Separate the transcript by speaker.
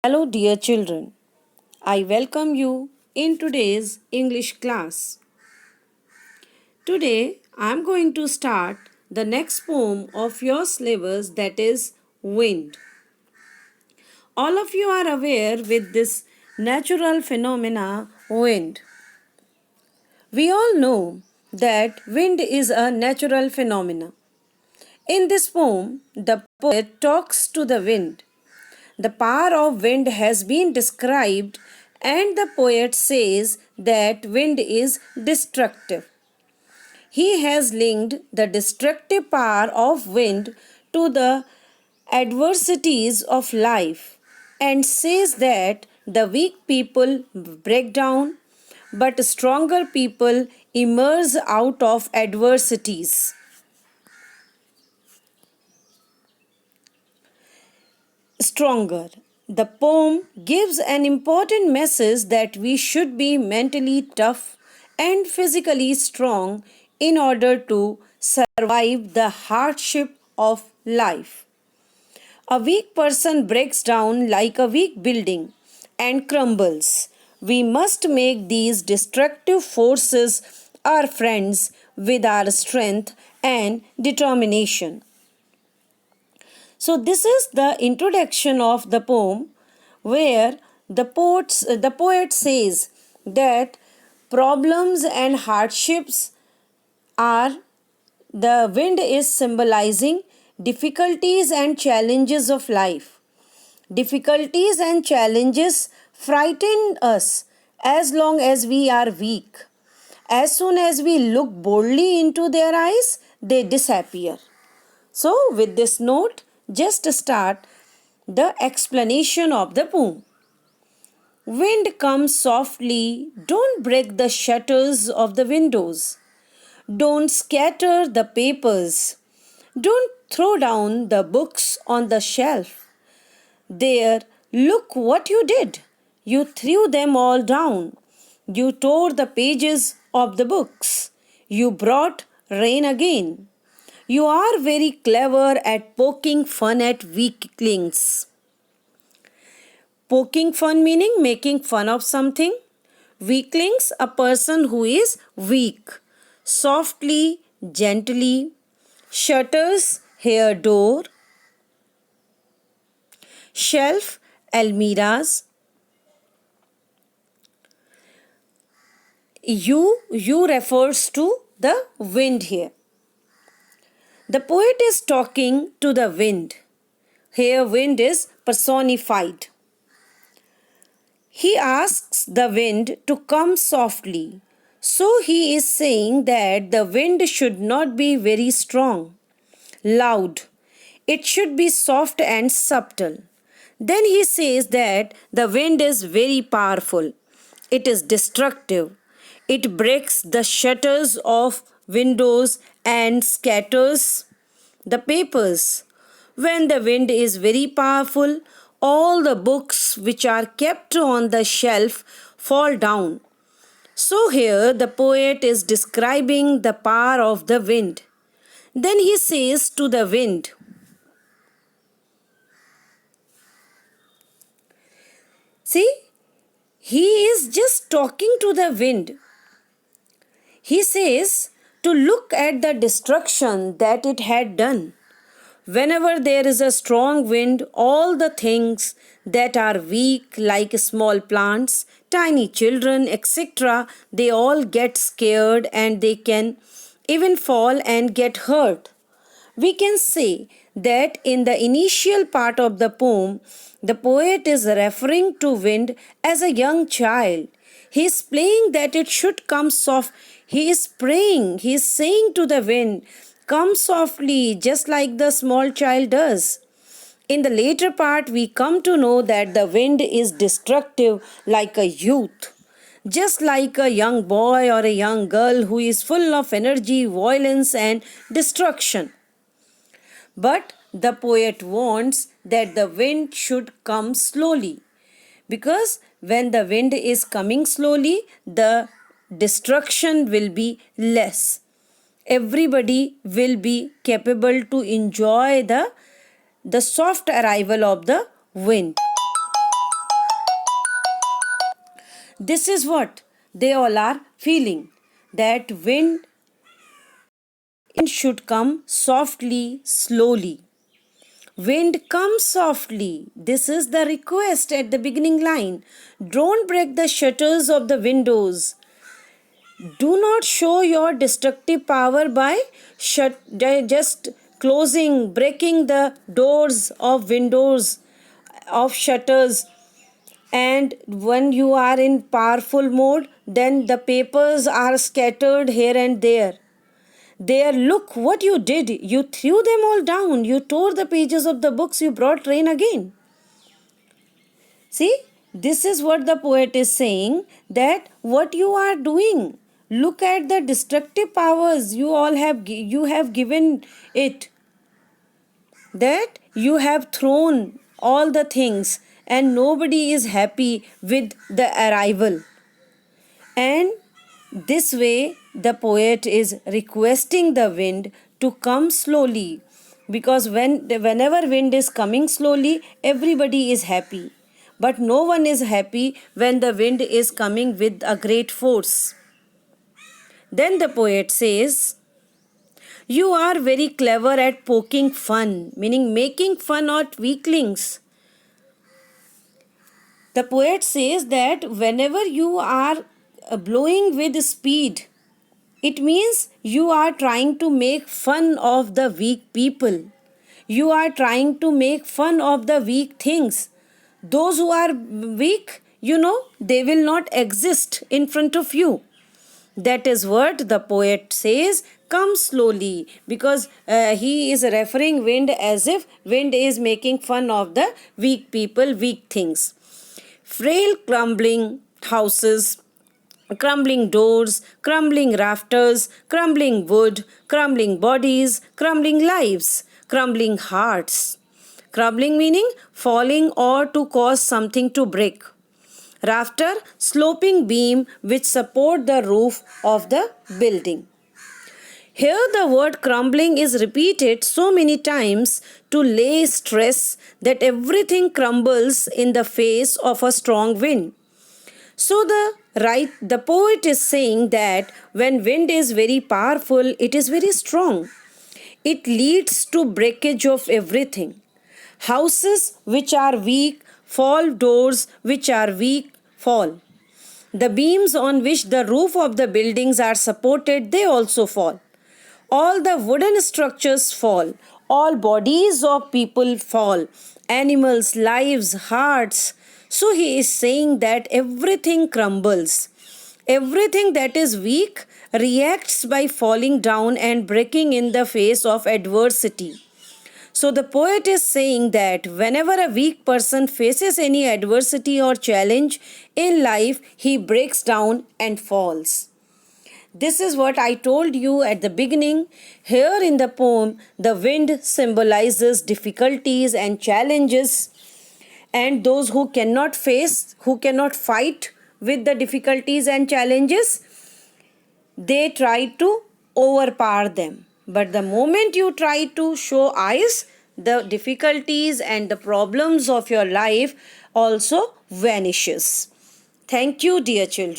Speaker 1: Hello, dear children. I welcome you in today's English class. Today, I am going to start the next poem of your syllabus, that is Wind. All of you are aware with this natural phenomena, wind. We all know that wind is a natural phenomena. In this poem, the poet talks to the wind. The power of wind has been described, and the poet says that wind is destructive. He has linked the destructive power of wind to the adversities of life and says that the weak people break down, but stronger people emerge out of adversities. Stronger. The poem gives an important message that we should be mentally tough and physically strong in order to survive the hardship of life. A weak person breaks down like a weak building and crumbles. We must make these destructive forces our friends with our strength and determination. So, this is the introduction of the poem where the poet says that problems and hardships are the wind is symbolizing difficulties and challenges of life. Difficulties and challenges frighten us as long as we are weak. As soon as we look boldly into their eyes, they disappear. So, with this note, just start the explanation of the poem. Wind comes softly, don't break the shutters of the windows. Don't scatter the papers. Don't throw down the books on the shelf. There, look what you did. You threw them all down. You tore the pages of the books. You brought rain again. You are very clever at poking fun at weaklings. Poking fun meaning making fun of something. Weaklings, a person who is weak. Softly, gently. Shutters, here door. Shelf, almiras. You refers to the wind here. The poet is talking to the wind. Here, wind is personified. He asks the wind to come softly. So, he is saying that the wind should not be very strong, loud. It should be soft and subtle. Then he says that the wind is very powerful. It is destructive. It breaks the shutters of windows and scatters the papers. When the wind is very powerful, all the books which are kept on the shelf fall down. So, here the poet is describing the power of the wind. Then he says to the wind, see, he is just talking to the wind. He says to look at the destruction that it had done. Whenever there is a strong wind, all the things that are weak, like small plants, tiny children, etc., they all get scared and they can even fall and get hurt. We can say that in the initial part of the poem, the poet is referring to wind as a young child. He is playing that it should come soft. He is praying, he is saying to the wind, come softly, just like the small child does. In the later part, we come to know that the wind is destructive like a youth. Just like a young boy or a young girl who is full of energy, violence, and destruction. But the poet wants that the wind should come slowly. Because when the wind is coming slowly, the destruction will be less. Everybody will be capable to enjoy the soft arrival of the wind. This is what they all are feeling, that wind should come softly, slowly. Wind, come softly. This is the request at the beginning line. Don't break the shutters of the windows. Do not show your destructive power by just closing, breaking the doors of windows, of shutters. And when you are in powerful mode, then the papers are scattered here and there. There, look what you did. You threw them all down. You tore the pages of the books. You brought rain again. See, this is what the poet is saying, that what you are doing. Look at the destructive powers you have given it. That you have thrown all the things and nobody is happy with the arrival. And this way the poet is requesting the wind to come slowly, because whenever wind is coming slowly, everybody is happy. But no one is happy when the wind is coming with a great force. Then the poet says, you are very clever at poking fun, meaning making fun of weaklings. The poet says that whenever you are blowing with speed, it means you are trying to make fun of the weak people. You are trying to make fun of the weak things. Those who are weak, they will not exist in front of you. That is what the poet says, come slowly, because he is referring wind as if wind is making fun of the weak people, weak things. Frail crumbling houses, crumbling doors, crumbling rafters, crumbling wood, crumbling bodies, crumbling lives, crumbling hearts. Crumbling meaning falling or to cause something to break. Rafter, sloping beam which support the roof of the building. Here the word crumbling is repeated so many times to lay stress that everything crumbles in the face of a strong wind. So the poet is saying that when wind is very powerful, it is very strong. It leads to breakage of everything. Houses which are weak fall, doors which are weak fall. The beams on which the roof of the buildings are supported, they also fall. All the wooden structures fall. All bodies of people fall. Animals, lives, hearts. So he is saying that everything crumbles. Everything that is weak reacts by falling down and breaking in the face of adversity. So the poet is saying that whenever a weak person faces any adversity or challenge in life, he breaks down and falls. This is what I told you at the beginning. Here in the poem, the wind symbolizes difficulties and challenges, and those who cannot face, who cannot fight with the difficulties and challenges, they try to overpower them. But the moment you try to show eyes, the difficulties and the problems of your life also vanishes. Thank you, dear children.